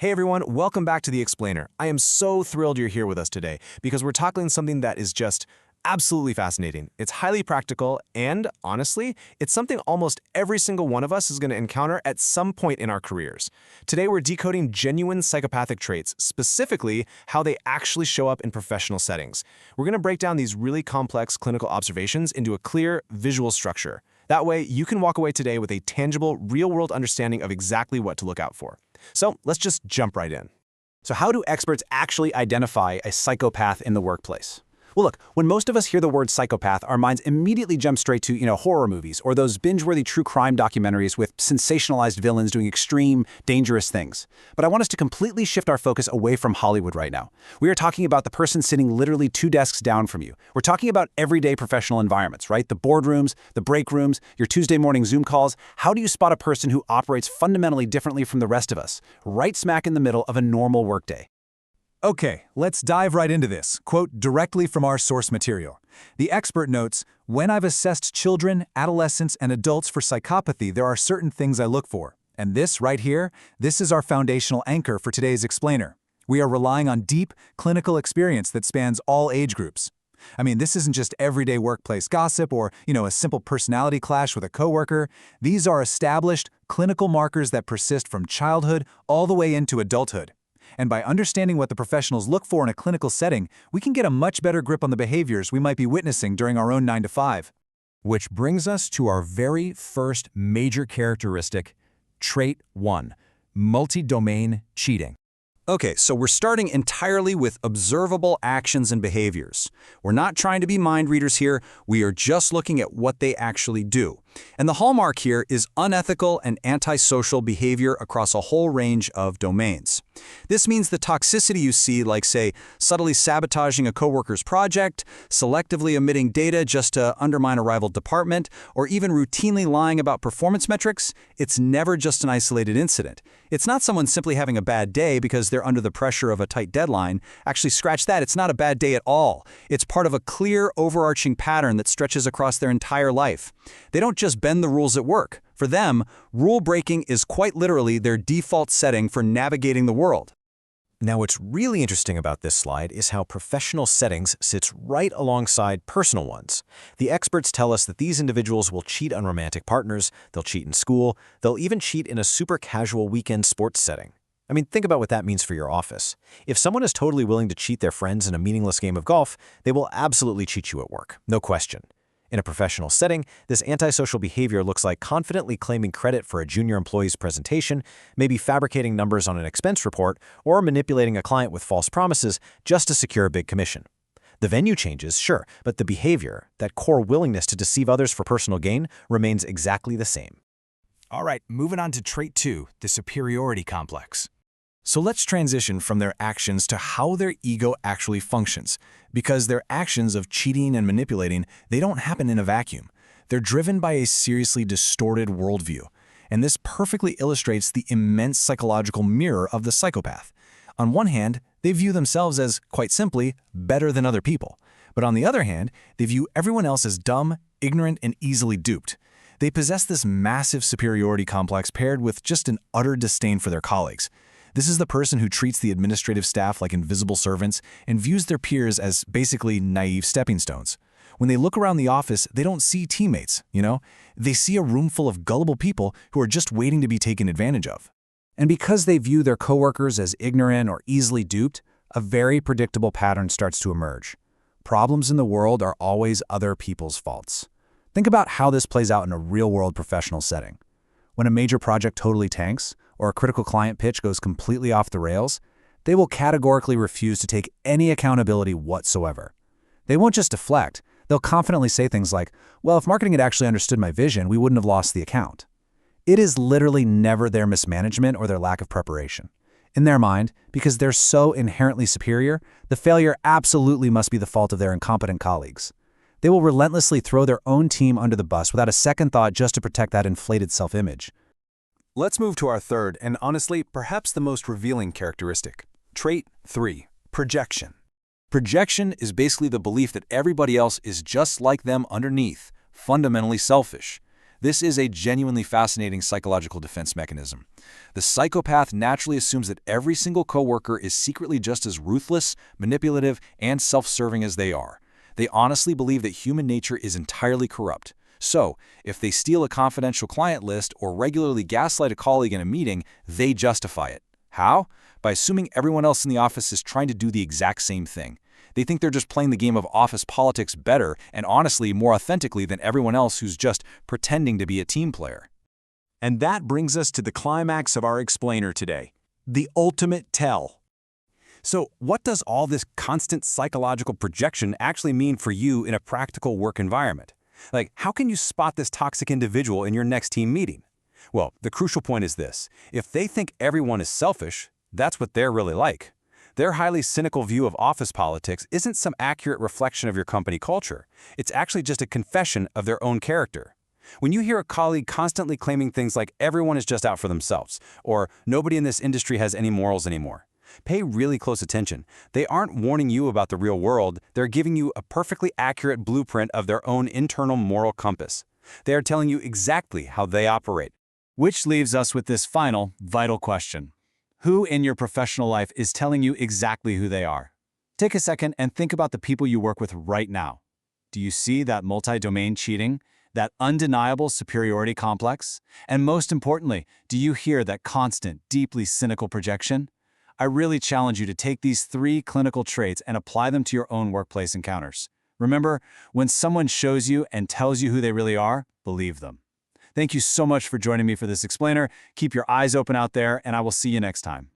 Hey everyone, welcome back to The Explainer. I am so thrilled you're here with us today because we're tackling something that is just absolutely fascinating. It's highly practical and, honestly, it's something almost every single one of us is going to encounter at some point in our careers. Today we're decoding genuine psychopathic traits, specifically how they actually show up in professional settings. We're going to break down these really complex clinical observations into a clear, visual structure. That way, you can walk away today with a tangible, real-world understanding of exactly what to look out for. So let's just jump right in. So how do experts actually identify a psychopath in the workplace? Well, look, when most of us hear the word psychopath, our minds immediately jump straight to, horror movies or those binge-worthy true crime documentaries with sensationalized villains doing extreme, dangerous things. But I want us to completely shift our focus away from Hollywood right now. We are talking about the person sitting literally 2 desks down from you. We're talking about everyday professional environments, right? The boardrooms, the break rooms, your Tuesday morning Zoom calls. How do you spot a person who operates fundamentally differently from the rest of us, right smack in the middle of a normal workday? Okay, let's dive right into this, quote directly from our source material. The expert notes, "When I've assessed children, adolescents, and adults for psychopathy, there are certain things I look for. And this right here, this is our foundational anchor for today's explainer. We are relying on deep, clinical experience that spans all age groups. I mean, this isn't just everyday workplace gossip or, a simple personality clash with a coworker. These are established, clinical markers that persist from childhood all the way into adulthood. And by understanding what the professionals look for in a clinical setting, we can get a much better grip on the behaviors we might be witnessing during our own 9 to 5. Which brings us to our very first major characteristic, trait 1, multi-domain cheating. Okay, so we're starting entirely with observable actions and behaviors. We're not trying to be mind readers here, we are just looking at what they actually do. And the hallmark here is unethical and antisocial behavior across a whole range of domains. This means the toxicity you see, like, say, subtly sabotaging a coworker's project, selectively omitting data just to undermine a rival department, or even routinely lying about performance metrics, it's never just an isolated incident. It's not someone simply having a bad day because they're under the pressure of a tight deadline. Actually, scratch that, it's not a bad day at all. It's part of a clear, overarching pattern that stretches across their entire life. They don't just bend the rules at work. For them, rule breaking is quite literally their default setting for navigating the world. Now, what's really interesting about this slide is how professional settings sits right alongside personal ones. The experts tell us that these individuals will cheat on romantic partners, they'll cheat in school, they'll even cheat in a super casual weekend sports setting. I mean, think about what that means for your office. If someone is totally willing to cheat their friends in a meaningless game of golf, they will absolutely cheat you at work, no question. In a professional setting, this antisocial behavior looks like confidently claiming credit for a junior employee's presentation, maybe fabricating numbers on an expense report, or manipulating a client with false promises just to secure a big commission. The venue changes, sure, but the behavior, that core willingness to deceive others for personal gain, remains exactly the same. All right, moving on to trait 2, the superiority complex. So let's transition from their actions to how their ego actually functions, because their actions of cheating and manipulating, they don't happen in a vacuum. They're driven by a seriously distorted worldview, and this perfectly illustrates the immense psychological mirror of the psychopath. On one hand, they view themselves as, quite simply, better than other people. But on the other hand, they view everyone else as dumb, ignorant, and easily duped. They possess this massive superiority complex paired with just an utter disdain for their colleagues. This is the person who treats the administrative staff like invisible servants and views their peers as basically naive stepping stones. When they look around the office, they don't see teammates, They see a room full of gullible people who are just waiting to be taken advantage of. And because they view their coworkers as ignorant or easily duped, a very predictable pattern starts to emerge. Problems in the world are always other people's faults. Think about how this plays out in a real-world professional setting. When a major project totally tanks, or a critical client pitch goes completely off the rails, they will categorically refuse to take any accountability whatsoever. They won't just deflect, they'll confidently say things like, well, if marketing had actually understood my vision, we wouldn't have lost the account. It is literally never their mismanagement or their lack of preparation. In their mind, because they're so inherently superior, the failure absolutely must be the fault of their incompetent colleagues. They will relentlessly throw their own team under the bus without a second thought just to protect that inflated self-image. Let's move to our third, and honestly, perhaps the most revealing characteristic. Trait 3, projection. Projection is basically the belief that everybody else is just like them underneath, fundamentally selfish. This is a genuinely fascinating psychological defense mechanism. The psychopath naturally assumes that every single coworker is secretly just as ruthless, manipulative, and self-serving as they are. They honestly believe that human nature is entirely corrupt. So, if they steal a confidential client list or regularly gaslight a colleague in a meeting, they justify it. How? By assuming everyone else in the office is trying to do the exact same thing. They think they're just playing the game of office politics better and honestly more authentically than everyone else who's just pretending to be a team player. And that brings us to the climax of our explainer today, the ultimate tell. So what does all this constant psychological projection actually mean for you in a practical work environment? Like, how can you spot this toxic individual in your next team meeting? Well, the crucial point is this. If they think everyone is selfish, that's what they're really like. Their highly cynical view of office politics isn't some accurate reflection of your company culture. It's actually just a confession of their own character. When you hear a colleague constantly claiming things like everyone is just out for themselves, or nobody in this industry has any morals anymore, pay really close attention. They aren't warning you about the real world, they're giving you a perfectly accurate blueprint of their own internal moral compass. They are telling you exactly how they operate. Which leaves us with this final, vital question. Who in your professional life is telling you exactly who they are? Take a second and think about the people you work with right now. Do you see that multi-domain cheating, that undeniable superiority complex? And most importantly, do you hear that constant, deeply cynical projection? I really challenge you to take these 3 clinical traits and apply them to your own workplace encounters. Remember, when someone shows you and tells you who they really are, believe them. Thank you so much for joining me for this explainer. Keep your eyes open out there, and I will see you next time.